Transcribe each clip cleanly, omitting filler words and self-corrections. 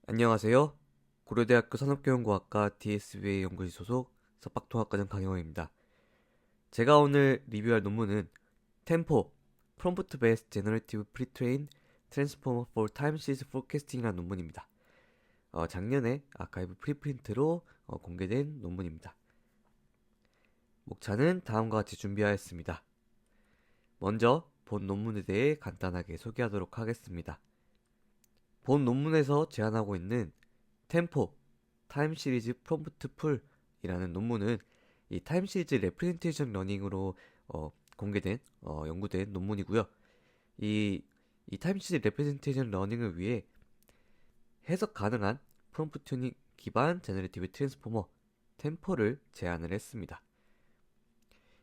안녕하세요. 고려대학교 산업교육공학과 DSBA 연구실 소속 석박통합과정 강영호입니다. 제가 오늘 리뷰할 논문은 템포 Prompt Based Generative Pre-trained Transformer for Time Series Forecasting이라는 논문입니다. 작년에 아카이브 프리프린트로 공개된 논문입니다. 목차는 다음과 같이 준비하였습니다. 먼저 본 논문에 대해 간단하게 소개하도록 하겠습니다. 본 논문에서 제안하고 있는 템포 타임 시리즈 프롬프트 풀이라는 논문은 이 타임 시리즈 레프레젠테이션 러닝으로 공개된 연구된 논문이고요. 이, 이 타임 시리즈 레프레젠테이션 러닝을 위해 해석 가능한 프롬프트 튜닝 기반 제너레이티브 트랜스포머 템포를 제안을 했습니다.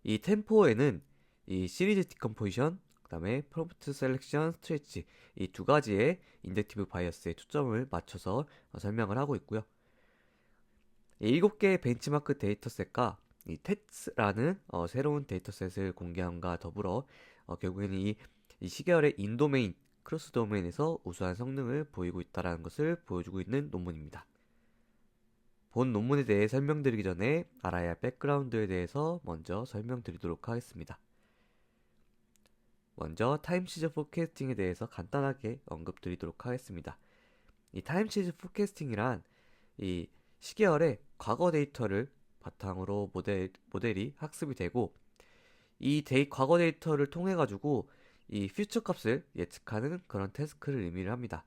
이 템포에는 이 시리즈 디컴포지션, 그다음에 프롬프트 셀렉션 스트레치 이 두 가지의 인젝티브 바이어스에 초점을 맞춰서 설명을 하고 있고요. 7개의 벤치마크 데이터셋과 이 TETS라는 새로운 데이터셋을 공개함과 더불어 결국에는 이 시계열의 인도메인, 크로스 도메인에서 우수한 성능을 보이고 있다는 것을 보여주고 있는 논문입니다. 본 논문에 대해 설명드리기 전에 알아야 할 백그라운드에 대해서 먼저 설명드리도록 하겠습니다. 먼저 타임 시리즈 포캐스팅에 대해서 간단하게 언급드리도록 하겠습니다. 이 타임 시리즈 포캐스팅이란 이 시계열의 과거 데이터를 바탕으로 모델이 학습이 되고 과거 데이터를 통해 가지고 이 퓨처 값을 예측하는 그런 태스크를 의미를 합니다.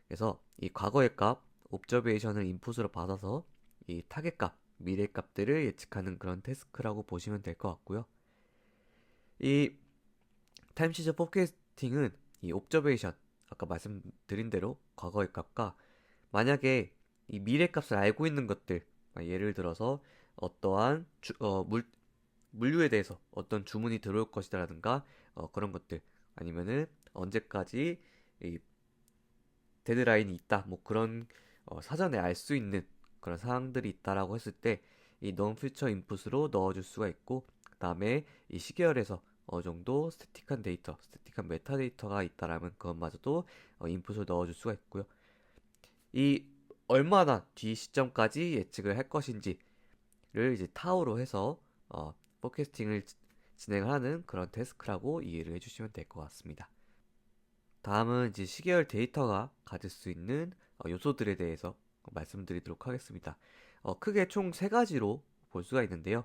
그래서 이 과거의 값, 옵저베이션을 인풋으로 받아서 이 타겟 값, 미래 값들을 예측하는 그런 태스크라고 보시면 될 것 같고요. 이 타임 시리즈 포캐스팅은 이 옵저베이션, 아까 말씀드린 대로 과거의 값과 만약에 이 미래 값을 알고 있는 것들, 예를 들어서 어떠한 물류에 대해서 어떤 주문이 들어올 것이라든가 그런 것들, 아니면은 언제까지 이 데드라인이 있다, 뭐 그런 사전에 알 수 있는 그런 사항들이 있다라고 했을 때 이 non future input으로 넣어줄 수가 있고, 그 다음에 이 시계열에서 어느 정도 스태틱한 데이터, 스태틱한 메타데이터가 있다라면 그것마저도 인풋을 넣어줄 수가 있고요. 이 얼마나 뒤 시점까지 예측을 할 것인지를 이제 타우로 해서 포캐스팅을 진행을 하는 그런 태스크라고 이해를 해주시면 될 것 같습니다. 다음은 이제 시계열 데이터가 가질 수 있는 요소들에 대해서 말씀드리도록 하겠습니다. 크게 총 세 가지로 볼 수가 있는데요.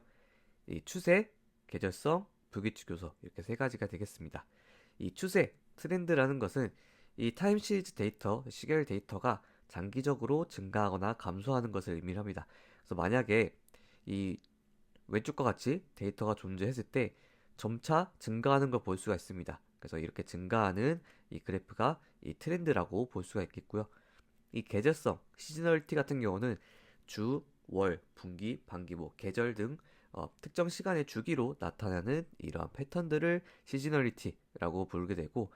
이 추세, 계절성, 불규칙 요소 이렇게 세 가지가 되겠습니다. 이 추세, 트렌드라는 것은 이 타임 시리즈 데이터, 시계열 데이터가 장기적으로 증가하거나 감소하는 것을 의미합니다. 그래서 만약에 이 왼쪽과 같이 데이터가 존재했을 때 점차 증가하는 걸 볼 수가 있습니다. 그래서 이렇게 증가하는 이 그래프가 이 트렌드라고 볼 수가 있겠고요. 이 계절성, 시즈널티 같은 경우는 주, 월, 분기, 반기, 뭐 계절 등 특정 시간의 주기로 나타나는 이러한 패턴들을 시즈널리티라고 부르게 되고,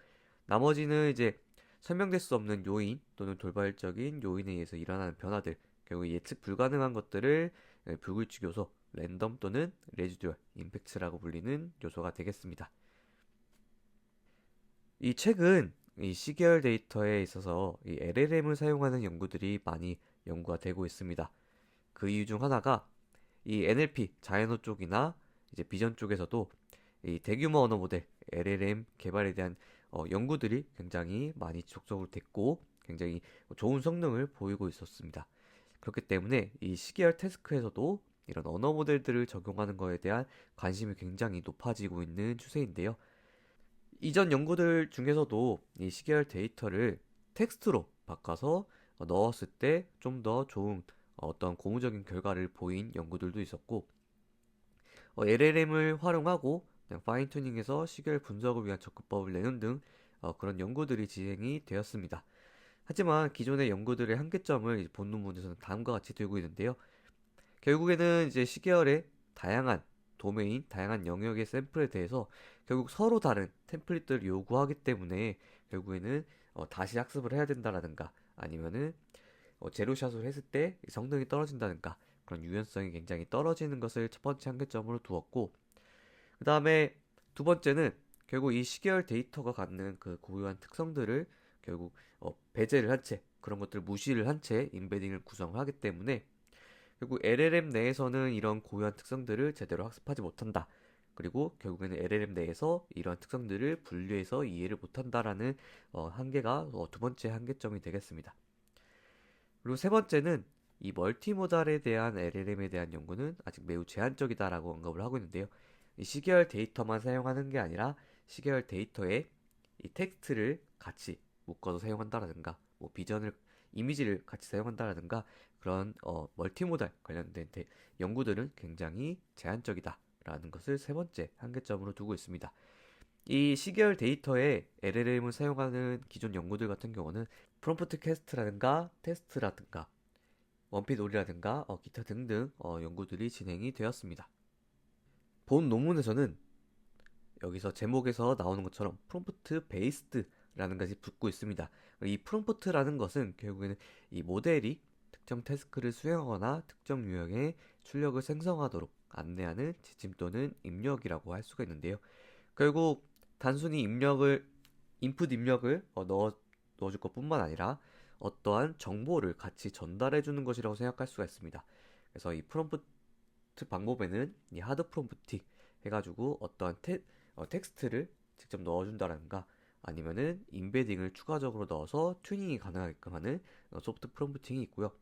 나머지는 이제 설명될 수 없는 요인 또는 돌발적인 요인에 의해서 일어나는 변화들, 결국 예측 불가능한 것들을 불규칙 요소, 랜덤 또는 레지듀얼 임팩트라고 불리는 요소가 되겠습니다. 이 최근 이 시계열 데이터에 있어서 이 LLM을 사용하는 연구들이 많이 연구가 되고 있습니다. 그 이유 중 하나가 이 NLP 자연어 쪽이나 이제 비전 쪽에서도 이 대규모 언어 모델 LLM 개발에 대한 연구들이 굉장히 많이 지속적으로 됐고 굉장히 좋은 성능을 보이고 있었습니다. 그렇기 때문에 이 시계열 태스크에서도 이런 언어 모델들을 적용하는 것에 대한 관심이 굉장히 높아지고 있는 추세인데요. 이전 연구들 중에서도 이 시계열 데이터를 텍스트로 바꿔서 넣었을 때 좀 더 좋은 어떤 고무적인 결과를 보인 연구들도 있었고, LLM을 활용하고 그냥 파인 튜닝해서 시계열 분석을 위한 접근법을 내는 등 그런 연구들이 진행이 되었습니다. 하지만 기존의 연구들의 한계점을 본 논문에서는 다음과 같이 들고 있는데요. 결국에는 이제 시계열의 다양한 도메인, 다양한 영역의 샘플에 대해서 결국 서로 다른 템플릿들을 요구하기 때문에 결국에는 다시 학습을 해야 된다라든가 아니면은 제로샷을 했을 때 성능이 떨어진다든가 그런 유연성이 굉장히 떨어지는 것을 첫 번째 한계점으로 두었고, 그 다음에 두 번째는 결국 이 시계열 데이터가 갖는 그 고유한 특성들을 결국 배제를 한 채 그런 것들을 무시를 한 채 임베딩을 구성하기 때문에 결국 LLM 내에서는 이런 고유한 특성들을 제대로 학습하지 못한다. 그리고 결국에는 LLM 내에서 이런 특성들을 분류해서 이해를 못한다라는 한계가 두 번째 한계점이 되겠습니다. 그리고 세 번째는 이 멀티모달에 대한 LLM에 대한 연구는 아직 매우 제한적이다라고 언급을 하고 있는데요. 이 시계열 데이터만 사용하는 게 아니라 시계열 데이터에 이 텍스트를 같이 묶어서 사용한다라든가 뭐 비전을 이미지를 같이 사용한다라든가 그런 멀티모달 관련된 연구들은 굉장히 제한적이다라는 것을 세 번째 한계점으로 두고 있습니다. 이 시계열 데이터에 LLM을 사용하는 기존 연구들 같은 경우는 프롬프트 캐스트라든가 테스트라든가 원핏 올이라든가 기타 등등 연구들이 진행이 되었습니다. 본 논문에서는 여기서 제목에서 나오는 것처럼 프롬프트 베이스드라는 것이 붙고 있습니다. 이 프롬프트라는 것은 결국에는 이 모델이 특정 태스크를 수행하거나 특정 유형의 출력을 생성하도록 안내하는 지침 또는 입력이라고 할 수가 있는데요. 결국 단순히 인풋 입력을 넣어줄 것뿐만 아니라 어떠한 정보를 같이 전달해 주는 것이라고 생각할 수가 있습니다. 그래서 이 프롬프트 방법에는 이 하드 프롬프팅 해가지고 어떠한 텍스트를 직접 넣어준다든가 아니면은 인베딩을 추가적으로 넣어서 튜닝이 가능하게끔 하는 소프트 프롬프팅이 있고요.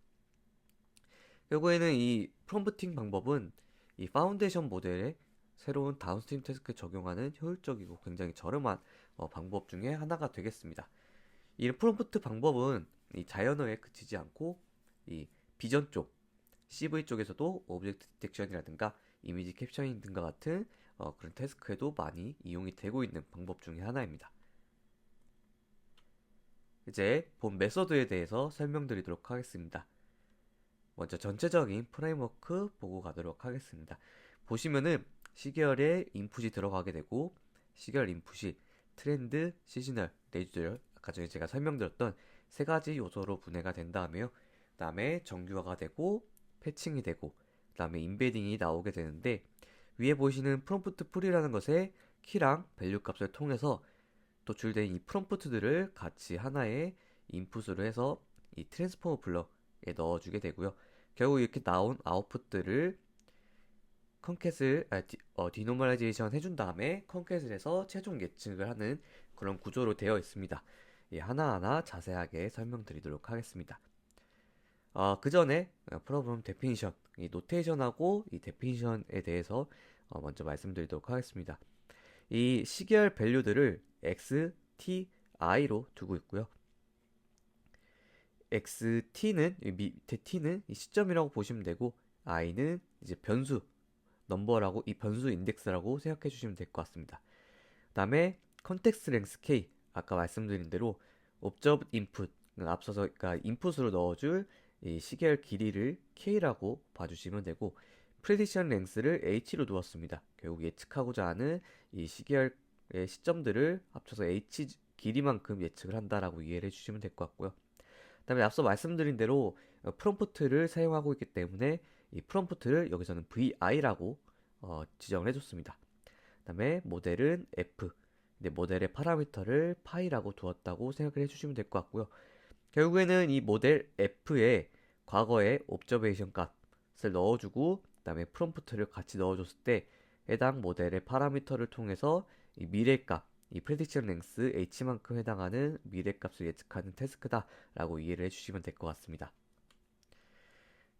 결국에는 이 프롬프팅 방법은 이 파운데이션 모델에 새로운 다운스트림 태스크에 적용하는 효율적이고 굉장히 저렴한 방법 중에 하나가 되겠습니다. 이 프롬프트 방법은 이 자연어에 그치지 않고 이 비전 쪽, CV 쪽에서도 오브젝트 디텍션이라든가 이미지 캡처링 등과 같은 그런 태스크에도 많이 이용이 되고 있는 방법 중에 하나입니다. 이제 본 메서드에 대해서 설명드리도록 하겠습니다. 먼저 전체적인 프레임워크 보고 가도록 하겠습니다. 보시면은 시계열에 인풋이 들어가게 되고 시계열 인풋이 트렌드, 시즈널, 레지듀얼 아까 전에 제가 설명드렸던 세 가지 요소로 분해가 된 다음에요. 그 다음에 정규화가 되고 패칭이 되고 그 다음에 인베딩이 나오게 되는데 위에 보시는 프롬프트 풀이라는 것에 키랑 밸류 값을 통해서 도출된 이 프롬프트들을 같이 하나의 인풋으로 해서 이 트랜스포머 블럭에 넣어주게 되고요. 결국 이렇게 나온 아웃풋들을 디노멀라이제이션 해준 다음에 컨캣을 해서 최종 예측을 하는 그런 구조로 되어 있습니다. 하나하나 자세하게 설명드리도록 하겠습니다. 그 전에 프로그램 데피니션, 이 노테이션하고 이 데피니션에 대해서 먼저 말씀드리도록 하겠습니다. 이 시계열 밸류들을 x, t, i로 두고 있고요. xt 밑에 t는 이 시점이라고 보시면 되고 i는 이제 변수 넘버라고 이 변수 인덱스라고 생각해 주시면 될 것 같습니다. 그 다음에 컨텍스트 랭스 k 아까 말씀드린 대로 옵저브 인풋 앞서서 그러니까 인풋으로 넣어줄 이 시계열 길이를 k라고 봐주시면 되고 프레디션 랭스를 h로 두었습니다. 결국 예측하고자 하는 이 시계열의 시점들을 합쳐서 h 길이만큼 예측을 한다라고 이해를 해주시면 될 것 같고요. 그 다음에 앞서 말씀드린 대로 프롬프트를 사용하고 있기 때문에 이 프롬프트를 여기서는 vi라고 지정을 해줬습니다. 그 다음에 모델은 f, 근데 모델의 파라미터를 파이라고 두었다고 생각을 해주시면 될 것 같고요. 결국에는 이 모델 f에 과거의 옵저베이션 값을 넣어주고 그 다음에 프롬프트를 같이 넣어줬을 때 해당 모델의 파라미터를 통해서 이 미래값, 이 프레딕션 랭스 h만큼 해당하는 미래값을 예측하는 태스크다라고 이해를 해주시면 될 것 같습니다.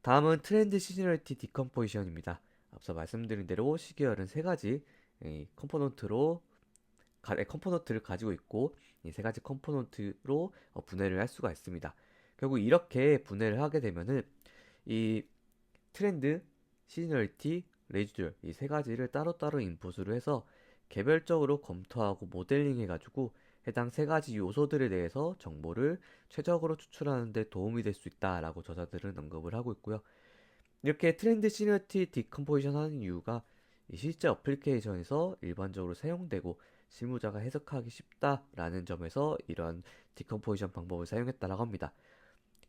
다음은 트렌드 시즈널리티 디컴포지션입니다. 앞서 말씀드린 대로 시계열은 세 가지 컴포넌트를 가지고 있고 이 세 가지 컴포넌트로 분해를 할 수가 있습니다. 결국 이렇게 분해를 하게 되면은 이 트렌드, 시즈널리티, 레지듀얼 이 세 가지를 따로따로 인풋으로 해서 개별적으로 검토하고 모델링 해가지고 해당 세 가지 요소들에 대해서 정보를 최적으로 추출하는 데 도움이 될 수 있다라고 저자들은 언급을 하고 있고요. 이렇게 트렌드 시너티 디컴포지션 하는 이유가 실제 어플리케이션에서 일반적으로 사용되고 실무자가 해석하기 쉽다라는 점에서 이런 디컴포지션 방법을 사용했다라고 합니다.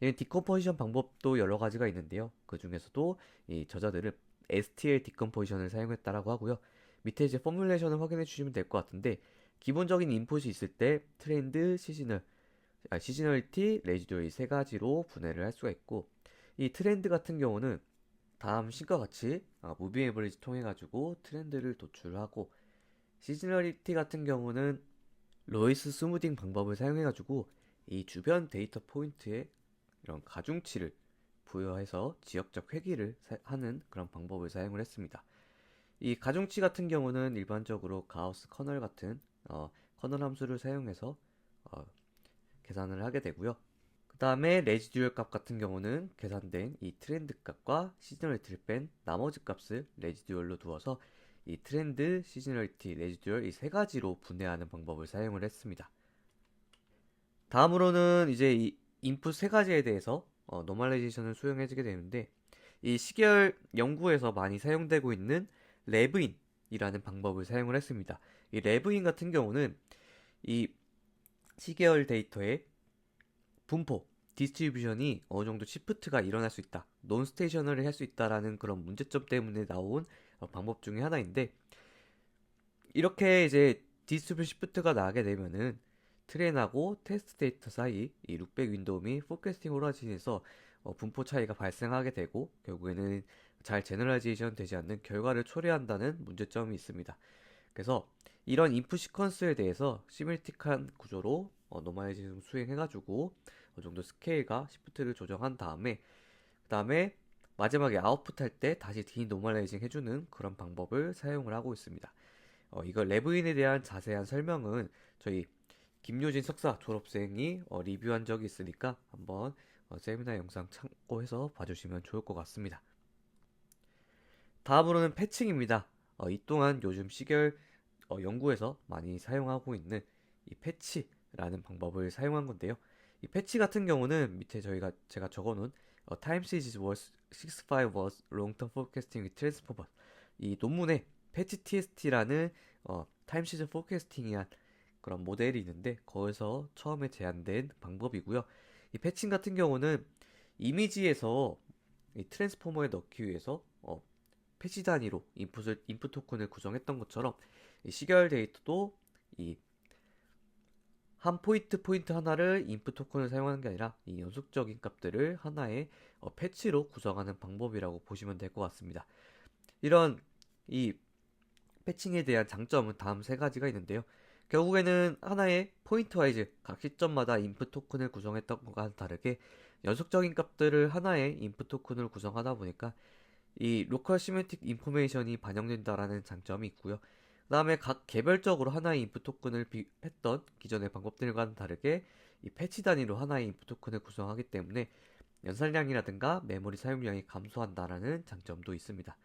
이 디컴포지션 방법도 여러 가지가 있는데요. 그 중에서도 이 저자들은 STL 디컴포지션을 사용했다라고 하고요. 밑에 이제 포뮬레이션을 확인해 주시면 될 것 같은데 기본적인 인풋이 있을 때 트렌드, 시즈널 시즈널리티, 레지듀얼 이 세 가지로 분해를 할 수가 있고, 이 트렌드 같은 경우는 다음 식과 같이 무빙 에버리지 통해 가지고 트렌드를 도출하고, 시즈널리티 같은 경우는 로이스 스무딩 방법을 사용해 가지고 이 주변 데이터 포인트에 이런 가중치를 부여해서 지역적 회귀를 하는 그런 방법을 사용을 했습니다. 이 가중치 같은 경우는 일반적으로 가우스 커널 같은 커널 함수를 사용해서 어, 계산을 하게 되고요. 그 다음에 레지듀얼 값 같은 경우는 계산된 이 트렌드 값과 시즈널리티를 뺀 나머지 값을 레지듀얼로 두어서 이 트렌드, 시즈널리티, 레지듀얼 이 세 가지로 분해하는 방법을 사용을 했습니다. 다음으로는 이제 이 인풋 세 가지에 대해서 노멀라이제이션을 수용해주게 되는데, 이 시계열 연구에서 많이 사용되고 있는 레브인이라는 방법을 사용을 했습니다. 이 레브인 같은 경우는 이 시계열 데이터의 분포, 디스트리뷰션이 어느 정도 시프트가 일어날 수 있다, 논 스테이셔너리 할 수 있다라는 그런 문제점 때문에 나온 방법 중에 하나인데, 이렇게 이제 디스트리뷰션 시프트가 나게 되면은 트레인하고 테스트 데이터 사이 이 룩백 윈도우 및 포캐스팅 호라이즌에서 분포 차이가 발생하게 되고 결국에는 잘 제너럴라이제이션 되지 않는 결과를 초래한다는 문제점이 있습니다. 그래서 이런 인풋 시퀀스에 대해서 시밀틱한 구조로 노멀라이제이션 수행해가지고 어느 정도 스케일과 시프트를 조정한 다음에 그 다음에 마지막에 아웃풋 할 때 다시 디노멀라이징 해주는 그런 방법을 사용을 하고 있습니다. 이거 레브인에 대한 자세한 설명은 저희 김효진 석사 졸업생이 리뷰한 적이 있으니까 한번 세미나 영상 참고해서 봐주시면 좋을 것 같습니다. 다음으로는 패칭입니다. 이 또한 요즘 시계열 연구에서 많이 사용하고 있는 이 패치라는 방법을 사용한 건데요. 이 패치 같은 경우는 밑에 제가 적어놓은 Time Series was 65 was long-term forecasting with transformer 이 논문에 패치 TST라는 타임 시즌 포캐스팅이한 그런 모델이 있는데 거기서 처음에 제안된 방법이고요. 이 패칭 같은 경우는 이미지에서 이 트랜스포머에 넣기 위해서 패치 단위로 인풋 토큰을 구성했던 것처럼 이 시계열 데이터도 이 한 포인트 하나를 인풋 토큰을 사용하는 게 아니라 이 연속적인 값들을 하나의 패치로 구성하는 방법이라고 보시면 될 것 같습니다. 이런 이 패칭에 대한 장점은 다음 세 가지가 있는데요. 결국에는 하나의 포인트 와이즈 각 시점마다 인풋 토큰을 구성했던 것과는 다르게 연속적인 값들을 하나의 인풋 토큰으로 구성하다 보니까 이 로컬 시메틱 인포메이션이 반영된다라는 장점이 있고요. 그 다음에 각 개별적으로 하나의 인풋 토큰을 했던 기존의 방법들과는 다르게 이 패치 단위로 하나의 인풋 토큰을 구성하기 때문에 연산량이라든가 메모리 사용량이 감소한다라는 장점도 있습니다.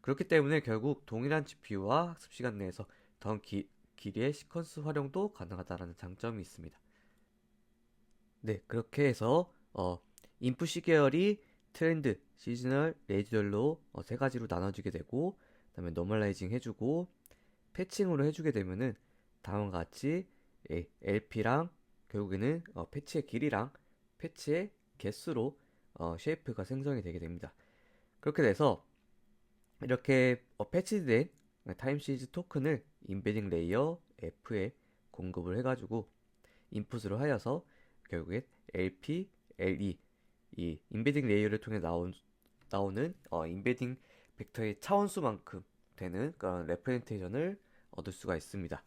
그렇기 때문에 결국 동일한 GPU와 학습 시간 내에서 더 길이의 시퀀스 활용도 가능하다라는 장점이 있습니다. 네, 그렇게 해서 인풋 시계열이 트렌드, 시즈널, 레지덜로 세 가지로 나눠지게 되고 그다음에 노멀라이징 해주고 패칭으로 해주게 되면은 다음과 같이 LP랑 결국에는 패치의 길이랑 패치의 개수로 쉐이프가 생성이 되게 됩니다. 그렇게 돼서 이렇게 패치된 타임 시리즈 토큰을 인베딩 레이어 F에 공급을 해가지고 인풋으로 하여서 결국에 LP, LE 이 인베딩 레이어를 통해 나오는 인베딩 벡터의 차원수만큼 되는 그런 레프레젠테이션을 얻을 수가 있습니다.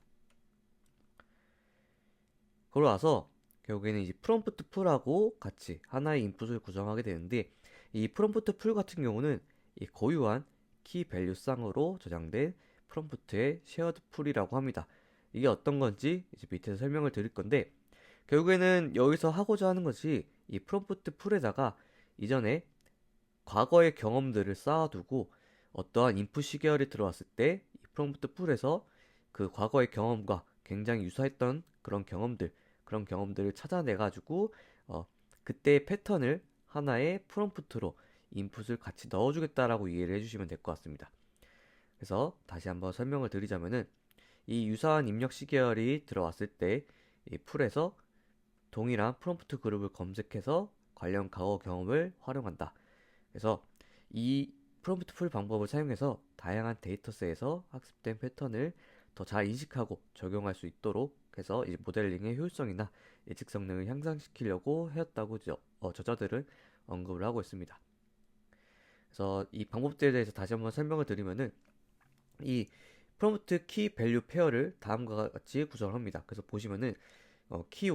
그러고 나서 결국에는 이제 프롬프트 풀하고 같이 하나의 인풋을 구성하게 되는데 이 프롬프트 풀 같은 경우는 이 고유한 키 밸류쌍으로 저장된 프롬프트의 쉐어드 풀이라고 합니다. 이게 어떤 건지 이제 밑에서 설명을 드릴 건데 결국에는 여기서 하고자 하는 것이 이 프롬프트 풀에다가 이전에 과거의 경험들을 쌓아두고 어떠한 인풋 시계열이 들어왔을 때 이 프롬프트 풀에서 그 과거의 경험과 굉장히 유사했던 그런 경험들을 찾아내가지고 그때의 패턴을 하나의 프롬프트로 인풋을 같이 넣어주겠다라고 이해를 해주시면 될 것 같습니다. 그래서 다시 한번 설명을 드리자면은 이 유사한 입력 시계열이 들어왔을 때 이 풀에서 동일한 프롬프트 그룹을 검색해서 관련 과거 경험을 활용한다. 그래서 이 프롬프트 풀 방법을 사용해서 다양한 데이터셋에서 학습된 패턴을 더 잘 인식하고 적용할 수 있도록 해서 이제 모델링의 효율성이나 예측 성능을 향상시키려고 하였다고 저자들은 언급을 하고 있습니다. 그래서 이 방법들에 대해서 다시 한번 설명을 드리면은 이 프롬프트 키 밸류 페어를 다음과 같이 구성합니다. 그래서 보시면은 키 1,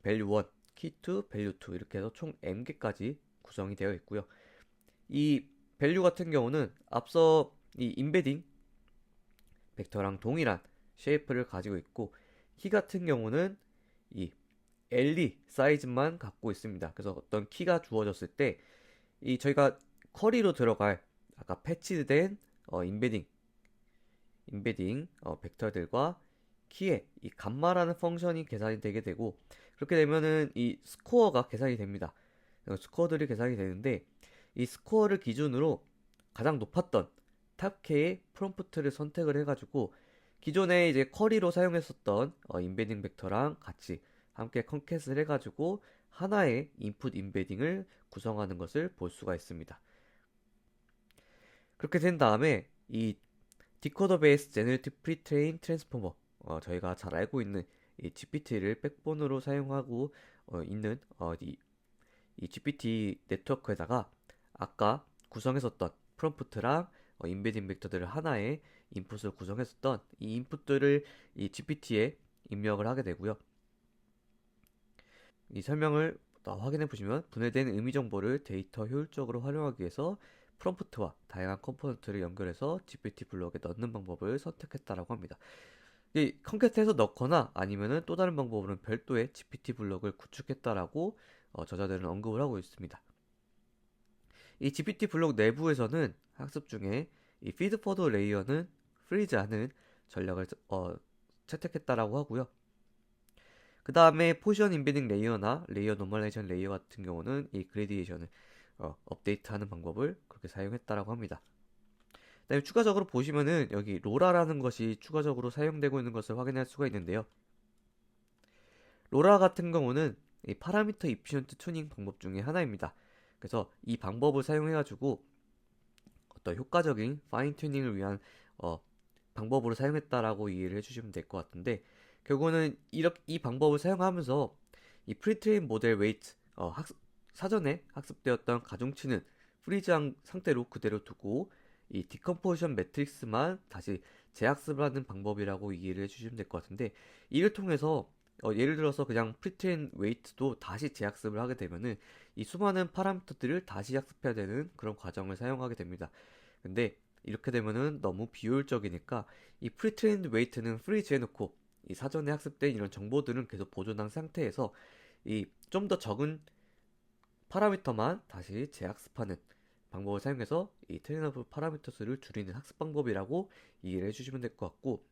밸류 1, 키 2, 밸류 2 이렇게 해서 총 m개까지 구성이 되어 있고요. 이 밸류 같은 경우는 앞서 이 임베딩 벡터랑 동일한 쉐이프를 가지고 있고, 키 같은 경우는 이 LE 사이즈만 갖고 있습니다. 그래서 어떤 키가 주어졌을 때 이 저희가 쿼리로 들어갈 아까 패치된 임베딩 벡터들과 키의 이 감마라는 펑션이 계산이 되게 되고, 그렇게 되면은 이 스코어가 계산이 됩니다. 스코어들이 계산이 되는데, 이 스코어를 기준으로 가장 높았던 탑K의 프롬프트를 선택을 해가지고 기존에 이제 쿼리로 사용했었던 임베딩 벡터랑 같이 함께 컨캣을 해가지고 하나의 인풋 임베딩을 구성하는 것을 볼 수가 있습니다. 그렇게 된 다음에 이 디코더 베이스 제너레이티브 프리트레인 트랜스포머, 저희가 잘 알고 있는 이 GPT를 백본으로 사용하고 있는 이 GPT 네트워크에다가 아까 구성했었던 프롬프트랑 임베딩 벡터들을 하나의 인풋을 구성했었던 이 인풋들을 이 GPT에 입력을 하게 되고요. 이 설명을 확인해 보시면 분해된 의미 정보를 데이터 효율적으로 활용하기 위해서 프롬프트와 다양한 컴포넌트를 연결해서 GPT 블록에 넣는 방법을 선택했다라고 합니다. 이 컨캣해서 넣거나 아니면은 또 다른 방법으로는 별도의 GPT 블록을 구축했다라고 저자들은 언급을 하고 있습니다. 이 GPT 블록 내부에서는 학습 중에 이 피드포드 레이어는 프리즈하는 전략을 채택했다라고 하고요. 그 다음에 포지션 임베딩 레이어나 레이어 노멀라이제이션 레이어 같은 경우는 이 그레디에이션을 업데이트하는 방법을 그렇게 사용했다라고 합니다. 그다음에 추가적으로 보시면은 여기 로라라는 것이 추가적으로 사용되고 있는 것을 확인할 수가 있는데요. 로라 같은 경우는 이 파라미터 이피션트 튜닝 방법 중에 하나입니다. 그래서 이 방법을 사용해가지고 어떤 효과적인 파인 튜닝을 위한 방법으로 사용했다라고 이해를 해주시면 될 것 같은데, 결국은 이 방법을 사용하면서 이 프리트레인 모델 웨이트 사전에 학습되었던 가중치는 프리즈한 상태로 그대로 두고 이 디컴포지션 매트릭스만 다시 재학습을 하는 방법이라고 이해를 해주시면 될 것 같은데, 이를 통해서 예를 들어서 그냥 프리트레인 웨이트도 다시 재학습을 하게 되면은 이 수많은 파라미터들을 다시 학습해야 되는 그런 과정을 사용하게 됩니다. 근데 이렇게 되면은 너무 비효율적이니까 이 프리트레인드 웨이트는 프리즈 해놓고 이 사전에 학습된 이런 정보들은 계속 보존한 상태에서 이 좀 더 적은 파라미터만 다시 재학습하는 방법을 사용해서 이 트레이너블 파라미터 수를 줄이는 학습 방법이라고 이해를 해주시면 될 것 같고,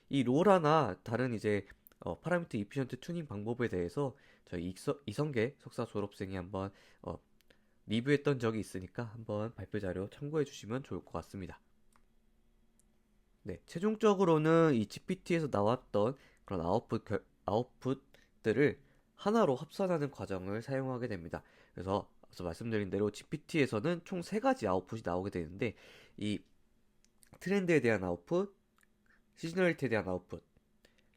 이 로라나 다른 이제 파라미터 이피션트 튜닝 방법에 대해서 저희 이성계 석사 졸업생이 한번 리뷰했던 적이 있으니까 한번 발표 자료 참고해 주시면 좋을 것 같습니다. 네, 최종적으로는 이 GPT에서 나왔던 그런 아웃풋들을 하나로 합산하는 과정을 사용하게 됩니다. 그래서 앞서 말씀드린 대로 GPT에서는 총 3가지 아웃풋이 나오게 되는데, 이 트렌드에 대한 아웃풋, 시즈널리티에 대한 아웃풋,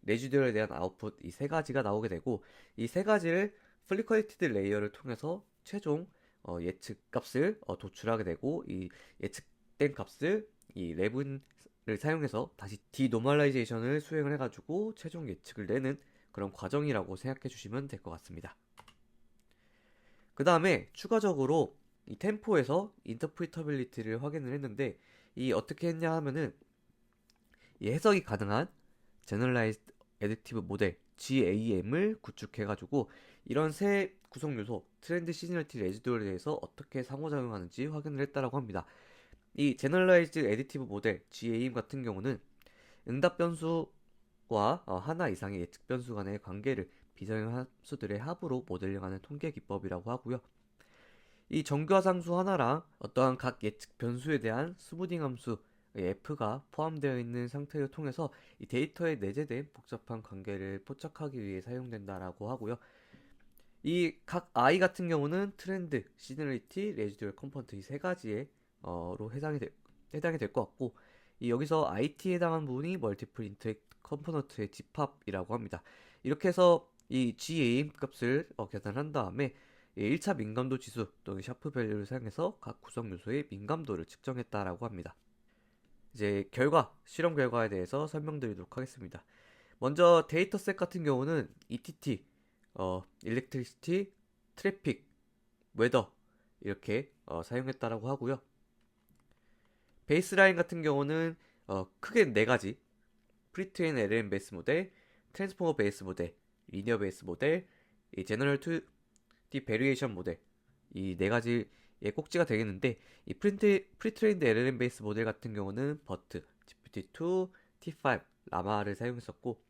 레지듀얼에 대한 아웃풋, 이 3가지가 나오게 되고, 이 3가지를 플리커리티드 레이어를 통해서 최종 예측 값을 도출하게 되고, 이 예측된 값을 이 랩을 사용해서 다시 디노멀라이제이션을 수행을 해가지고 최종 예측을 내는 그런 과정이라고 생각해 주시면 될 것 같습니다. 그 다음에 추가적으로 이 템포에서 인터프리터빌리티를 확인을 했는데, 이 어떻게 했냐 하면은 이 해석이 가능한 제너럴라이즈드 애딕티브 모델 GAM을 구축해가지고 이런 세 구성 요소 트렌드, 시즈널티, 레지듀얼에 대해서 어떻게 상호작용하는지 확인을 했다라고 합니다. 이 제너럴라이즈드 애딕티브 모델 GAM 같은 경우는 응답 변수와 하나 이상의 예측 변수 간의 관계를 비정형 함수들의 합으로 모델링하는 통계 기법이라고 하고요. 이 정교화상수 하나랑 어떠한 각 예측 변수에 대한 스무딩 함수 F가 포함되어 있는 상태를 통해서 이 데이터에 내재된 복잡한 관계를 포착하기 위해 사용된다라고 하고요. 이 각 I 같은 경우는 트렌드, 시즈널리티, 레지듀얼 컴포넌트 이 3가지로 해당이 될 것 같고, 이 여기서 IT에 해당하는 부분이 멀티플 컴포넌트의 집합이라고 합니다. 이렇게 해서 이 GAM 값을 계산한 다음에 1차 민감도 지수 또는 샤프 밸류를 사용해서 각 구성 요소의 민감도를 측정했다라고 합니다. 이제 실험 결과에 대해서 설명드리도록 하겠습니다. 먼저 데이터셋 같은 경우는 ETT, Electricity, Traffic, Weather 이렇게 사용했다라고 하고요. 베이스라인 같은 경우는 크게 네 가지: 프리트레인 LLM 베이스 모델, 트랜스포머 베이스 모델, 리니어 베이스 모델, 이 제너럴 2D 베리에이션 모델, 이 네 가지의 꼭지가 되겠는데, 이 프리트레인드 LLM 베이스 모델 같은 경우는 버트, GPT-2, T5, 라마를 사용했었고,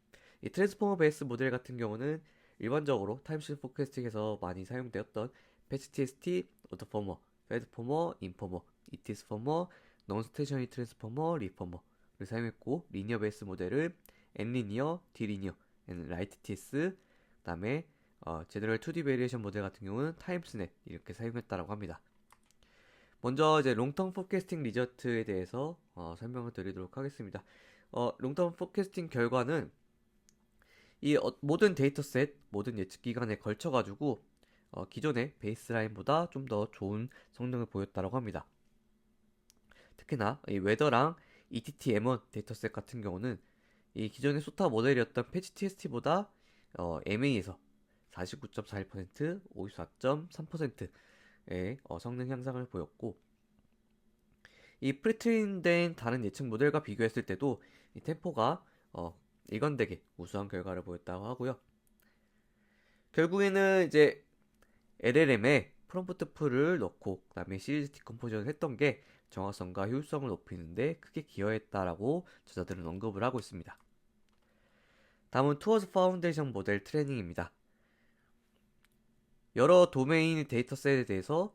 이 트랜스포머 베이스 모델 같은 경우는 일반적으로 타임시리즈 포캐스팅에서 많이 사용되었던 패치-TST, 오토포머, 패드포머, 인포머, 이티스포머, 논스테이셔너리 트랜스포머, 리포머를 사용했고, 리니어 베이스 모델은 N리니어, D리니어, 라이트 TS, 그 다음에 제너럴 2D 베리에이션 모델 같은 경우는 타임스냅 이렇게 사용했다라고 합니다. 먼저 이제 롱텀 포캐스팅 리저트에 대해서 설명을 드리도록 하겠습니다. 롱텀 포캐스팅 결과는 이 모든 데이터셋, 모든 예측 기간에 걸쳐 가지고 기존의 베이스라인보다 좀 더 좋은 성능을 보였다라고 합니다. 특히나 이 웨더랑 ETT M1 데이터셋 같은 경우는 이 기존의 소타 모델이었던 패치 TST보다 MA에서 49.41%, 54.3%의 성능 향상을 보였고, 이 프리트레인된 다른 예측 모델과 비교했을 때도 이 템포가 일관되게 우수한 결과를 보였다고 하고요. 결국에는 이제 LLM에 프롬프트 풀을 넣고 그다음에 시리즈 디컴포전을 했던 게 정확성과 효율성을 높이는데 크게 기여했다라고 저자들은 언급을 하고 있습니다. 다음은 투어스 파운데이션 모델 트레이닝입니다. 여러 도메인 데이터셋에 대해서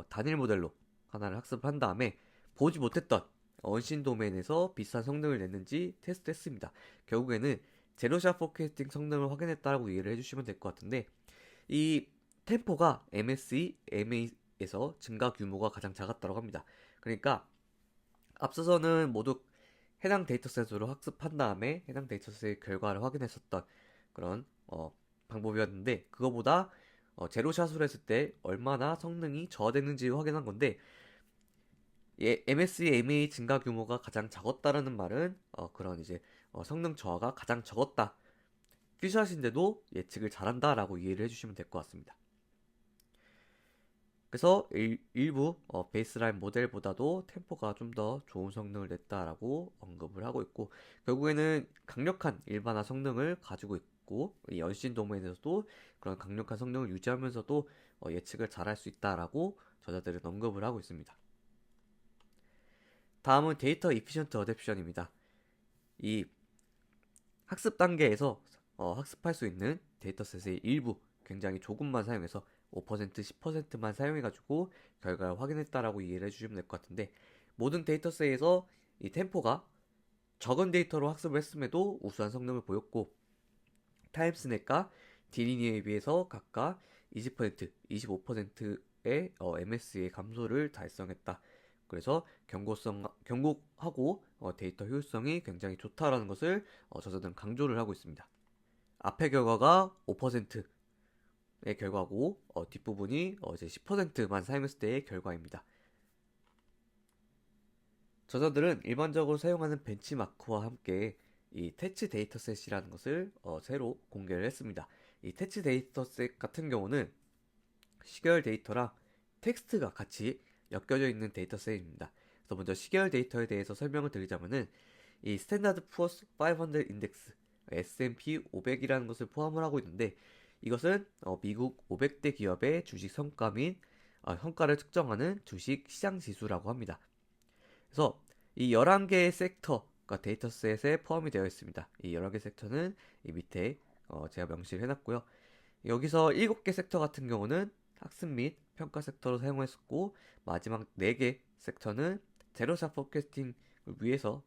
단일 모델로 하나를 학습한 다음에 보지 못했던 언신 도메인에서 비슷한 성능을 냈는지 테스트했습니다. 결국에는 제로샷 포캐스팅 성능을 확인했다라고 이해를 해주시면 될 것 같은데, 이 템포가 MSE, MA에서 증가 규모가 가장 작았다고 합니다. 그러니까 앞서서는 모두 해당 데이터셋으로 학습한 다음에 해당 데이터셋의 결과를 확인했었던 그런 방법이었는데, 그거보다 제로샷으로 했을 때 얼마나 성능이 저하됐는지 확인한 건데, MSE, MA 증가 규모가 가장 작았다라는 말은 그런 이제 성능 저하가 가장 적었다, 퓨샷인데도 예측을 잘한다라고 이해를 해주시면 될 것 같습니다. 그래서 일부 베이스라인 모델보다도 템포가 좀 더 좋은 성능을 냈다라고 언급을 하고 있고, 결국에는 강력한 일반화 성능을 가지고 있고, 이 연신 도메인에서도 그런 강력한 성능을 유지하면서도 예측을 잘할 수 있다라고 저자들은 언급을 하고 있습니다. 다음은 데이터 이피션트 어댑션입니다. 이 학습 단계에서 학습할 수 있는 데이터셋의 일부 굉장히 조금만 사용해서 5%, 10%만 사용해가지고 결과를 확인했다라고 이해를 해주시면 될 것 같은데, 모든 데이터셋에서 이 템포가 적은 데이터로 학습을 했음에도 우수한 성능을 보였고, 타임스냅과 디리니어에 비해서 각각 20%, 25%의 MS의 감소를 달성했다. 그래서 경고하고 데이터 효율성이 굉장히 좋다라는 것을 저자들은 강조를 하고 있습니다. 앞의 결과가 5%의 결과고 뒷부분이 이제 10%만 사용했을 때의 결과입니다. 저자들은 일반적으로 사용하는 벤치마크와 함께 이 태치 데이터셋이라는 것을 새로 공개를 했습니다. 이 태치 데이터셋 같은 경우는 시계열 데이터랑 텍스트가 같이 엮여져 있는 데이터셋입니다. 그래서 먼저 시계열 데이터에 대해서 설명을 드리자면은, 이 스탠다드 푸어스 500 인덱스 S&P 500이라는 것을 포함을 하고 있는데, 이것은 미국 500대 기업의 주식 성과 및 성과를 측정하는 주식 시장 지수라고 합니다. 그래서 이 11개의 섹터가 데이터셋에 포함이 되어 있습니다. 이 11개 섹터는 이 밑에 제가 명시를 해놨고요. 여기서 7개 섹터 같은 경우는 학습 및 평가 섹터로 사용했었고, 마지막 4개 섹터는 제로샷 포캐스팅을 위해서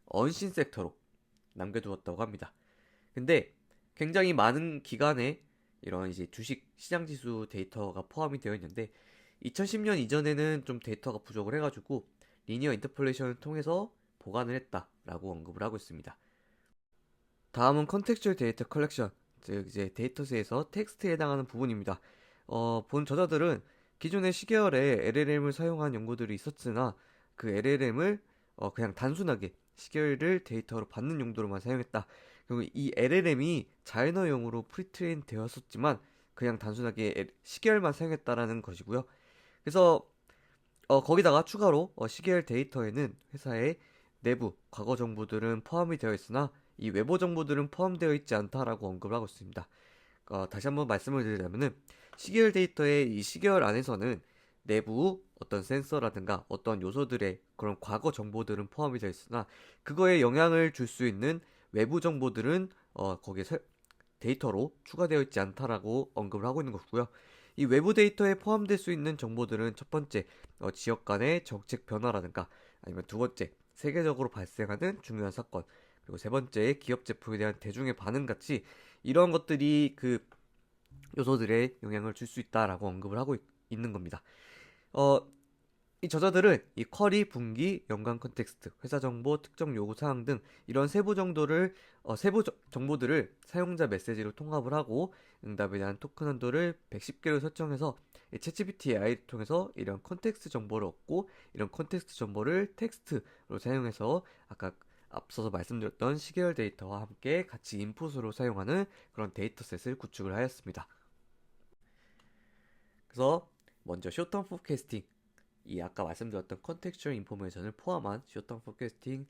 언신 섹터로 남겨두었다고 합니다. 근데 굉장히 많은 기간에 이런 이제 주식 시장 지수 데이터가 포함이 되어 있는데, 2010년 이전에는 좀 데이터가 부족을 해가지고 리니어 인터폴레이션을 통해서 보관을 했다라고 언급을 하고 있습니다. 다음은 컨텍스추얼 데이터 컬렉션, 즉 이제 데이터셋에서 텍스트에 해당하는 부분입니다. 본 저자들은 기존의 시계열에 LLM을 사용한 연구들이 있었으나 그 LLM을 그냥 단순하게 시계열을 데이터로 받는 용도로만 사용했다. 그리고 이 LLM이 자이너용으로 프리트레인 되었었지만 그냥 단순하게 시계열만 사용했다라는 것이고요. 그래서 거기다가 추가로 시계열 데이터에는 회사의 내부 과거 정보들은 포함이 되어 있으나 이 외부 정보들은 포함되어 있지 않다라고 언급을 하고 있습니다. 다시 한번 말씀을 드리자면은 시계열 데이터의 이 시계열 안에서는 내부 어떤 센서라든가 어떤 요소들의 그런 과거 정보들은 포함이 되어 있으나 그거에 영향을 줄 수 있는 외부 정보들은 거기에 데이터로 추가되어 있지 않다라고 언급을 하고 있는 거고요. 이 외부 데이터에 포함될 수 있는 정보들은 첫 번째 지역 간의 정책 변화라든가 아니면 두 번째 세계적으로 발생하는 중요한 사건 그리고 세 번째 기업 제품에 대한 대중의 반응 같이 이런 것들이 그 요소들에 영향을 줄 수 있다라고 언급을 하고 있는 겁니다. 어, 이 저자들은 이 쿼리, 분기, 연관 컨텍스트, 회사 정보, 특정 요구 사항 등 이런 세부 정보들을 사용자 메시지로 통합을 하고 응답에 대한 토큰 한도를 110개로 설정해서 이 챗GPT AI를 통해서 이런 컨텍스트 정보를 얻고 이런 컨텍스트 정보를 텍스트로 사용해서 아까 앞서서 말씀드렸던 시계열 데이터와 함께 같이 인풋으로 사용하는 그런 데이터셋을 구축을 하였습니다. 그래서 먼저 쇼텀 포캐스팅 이 아까 말씀드렸던 컨텍스추얼 인포메이션을 포함한 쇼텀 포캐스팅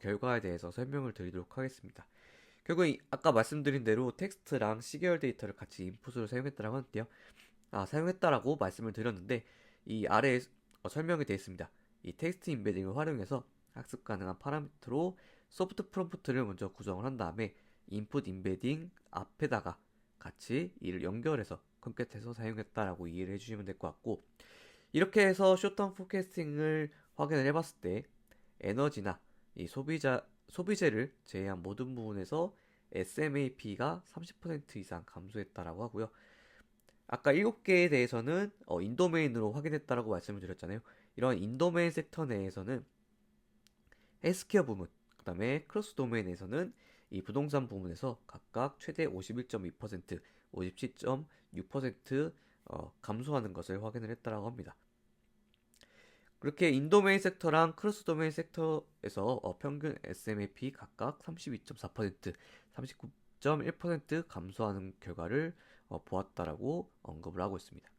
결과에 대해서 설명을 드리도록 하겠습니다. 결국 아까 말씀드린 대로 텍스트랑 시계열 데이터를 같이 인풋으로 사용했다라고 하는데요. 사용했다라고 말씀을 드렸는데 이 아래에 설명이 되어 있습니다. 이 텍스트 인베딩을 활용해서 학습 가능한 파라미터로 소프트 프롬프트를 먼저 구성을 한 다음에 인풋 인베딩 앞에다가 같이 이를 연결해서 컴퓨터에서 사용했다라고 이해를 해주시면 될 것 같고 이렇게 해서 쇼텀 포캐스팅을 확인을 해봤을 때 에너지나 이 소비재를 제외한 모든 부분에서 SMAP가 30% 이상 감소했다라고 하고요. 아까 7개에 대해서는 인도메인으로 확인했다라고 말씀을 드렸잖아요. 이런 인도메인 섹터 내에서는 헬스케어 부문, 그 다음에 크로스 도메인에서는 이 부동산 부문에서 각각 최대 51.2%, 57.6% 감소하는 것을 확인을 했다라고 합니다. 그렇게 인도메인 섹터랑 크로스 도메인 섹터에서 평균 SMAP 각각 32.4%, 39.1% 감소하는 결과를 보았다라고 언급을 하고 있습니다.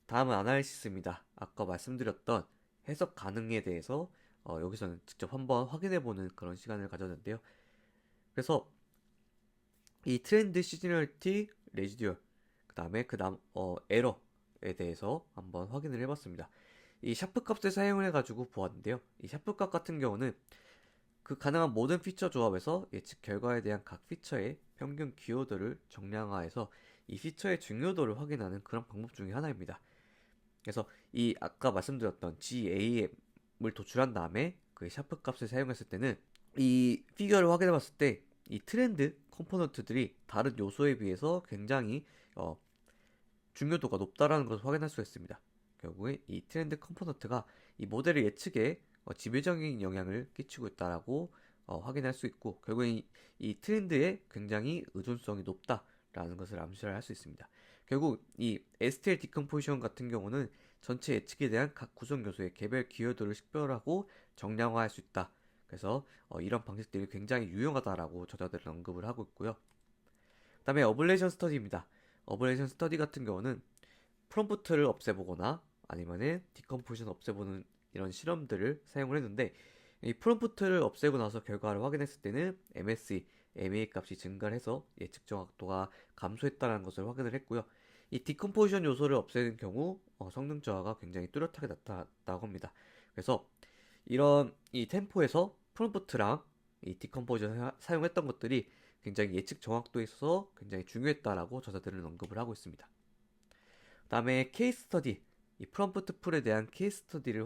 다음은 아날리시스입니다. 아까 말씀드렸던 해석 가능에 대해서 여기서는 직접 한번 확인해보는 그런 시간을 가졌는데요. 그래서 이 트렌드, 시즈널티, 레지듀얼, 그 다음에 에러에 대해서 한번 확인을 해봤습니다. 이 샤프 값을 사용을 해가지고 보았는데요. 이 샤프 값 같은 경우는 그 가능한 모든 피처 조합에서 예측 결과에 대한 각 피처의 평균 기여도를 정량화해서 이 피처의 중요도를 확인하는 그런 방법 중에 하나입니다. 그래서 이 아까 말씀드렸던 GAM을 도출한 다음에 그 샤프 값을 사용했을 때는 이 피규어를 확인해 봤을 때 이 트렌드 컴포넌트들이 다른 요소에 비해서 굉장히 중요도가 높다라는 것을 확인할 수 있습니다. 결국에 이 트렌드 컴포넌트가 이 모델의 예측에 지배적인 영향을 끼치고 있다라고 확인할 수 있고 결국에 이 트렌드에 굉장히 의존성이 높다라는 것을 암시를 할 수 있습니다. 결국 이 STL 디컴포지션 같은 경우는 전체 예측에 대한 각 구성 요소의 개별 기여도를 식별하고 정량화할 수 있다. 그래서 이런 방식들이 굉장히 유용하다라고 저자들은 언급을 하고 있고요. 그 다음에 어블레이션 스터디입니다. 어블레이션 스터디 같은 경우는 프롬프트를 없애보거나 아니면은 디컴포지션 없애보는 이런 실험들을 사용을 했는데 이 프롬프트를 없애고 나서 결과를 확인했을 때는 MSE, MA 값이 증가를 해서 예측 정확도가 감소했다는 것을 확인을 했고요. 이 디컴포지션 요소를 없애는 경우 성능 저하가 굉장히 뚜렷하게 나타났다고 합니다. 그래서 이런 이 템포에서 프롬프트랑 이 디컴포지션 사용했던 것들이 굉장히 예측 정확도에 있어서 굉장히 중요했다라고 저자들은 언급을 하고 있습니다. 그 다음에 케이스 스터디, 이 프롬프트 풀에 대한 케이스 스터디를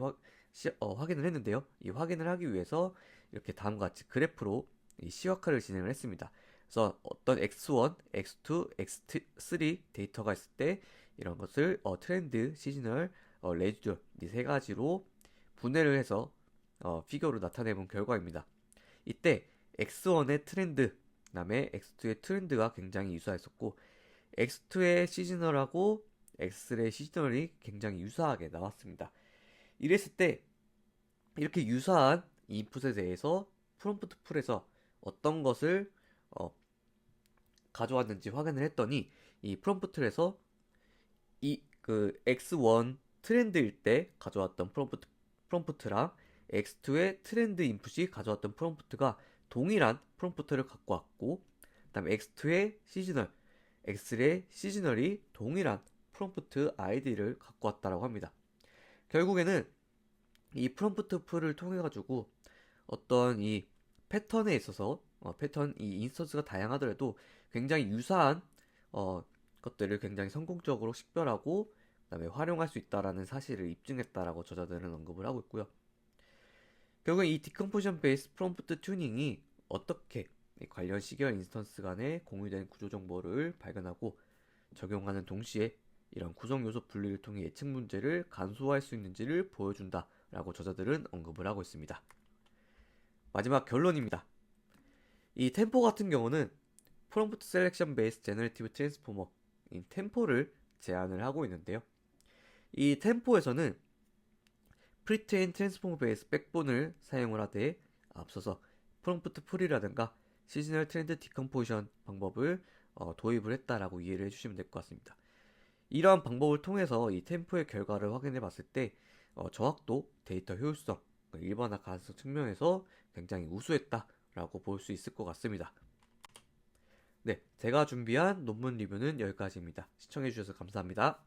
확인을 했는데요. 이 확인을 하기 위해서 이렇게 다음과 같이 그래프로 이 시각화를 진행을 했습니다. 그래서 어떤 x1, x2, x3 데이터가 있을 때 이런 것을 트렌드, 시즈널, 레지듀얼 이 세 가지로 분해를 해서 피겨로 나타내본 결과입니다. 이때 x1의 트렌드 다음에 X2의 트렌드가 굉장히 유사했었고, X2의 시즈널하고 X3의 시즈널이 굉장히 유사하게 나왔습니다. 이랬을 때 이렇게 유사한 인풋에 대해서 프롬프트 풀에서 어떤 것을 가져왔는지 확인을 했더니, 이 프롬프트에서 이 그 X1 트렌드일 때 가져왔던 프롬프트랑 X2의 트렌드 인풋이 가져왔던 프롬프트가 동일한 프롬프트를 갖고 왔고, 그다음에 X2의 시즈널, X3의 시즈널이 동일한 프롬프트 아이디를 갖고 왔다라고 합니다. 결국에는 이 프롬프트 풀을 통해 가지고 어떤 이 패턴에 있어서 패턴 이 인스턴스가 다양하더라도 굉장히 유사한 것들을 굉장히 성공적으로 식별하고 그다음에 활용할 수 있다라는 사실을 입증했다라고 저자들은 언급을 하고 있고요. 결국 이 디컴포지션 베이스 프롬프트 튜닝이 어떻게 관련 시계열 인스턴스 간의 공유된 구조 정보를 발견하고 적용하는 동시에 이런 구성 요소 분리를 통해 예측 문제를 간소화할 수 있는지를 보여준다라고 저자들은 언급을 하고 있습니다. 마지막 결론입니다. 이 템포 같은 경우는 프롬프트 셀렉션 베이스 제너레이티브 트랜스포머 인 템포를 제안을 하고 있는데요. 이 템포에서는 프리트레인 트랜스포머 베이스 백본을 사용을 하되 앞서서 프롬프트 풀이라든가 시즈널 트렌드 디컴포지션 방법을 도입을 했다라고 이해를 해주시면 될 것 같습니다. 이러한 방법을 통해서 이 템포의 결과를 확인해 봤을 때 정확도, 데이터 효율성, 일반화 가능성 측면에서 굉장히 우수했다라고 볼 수 있을 것 같습니다. 네, 제가 준비한 논문 리뷰는 여기까지입니다. 시청해주셔서 감사합니다.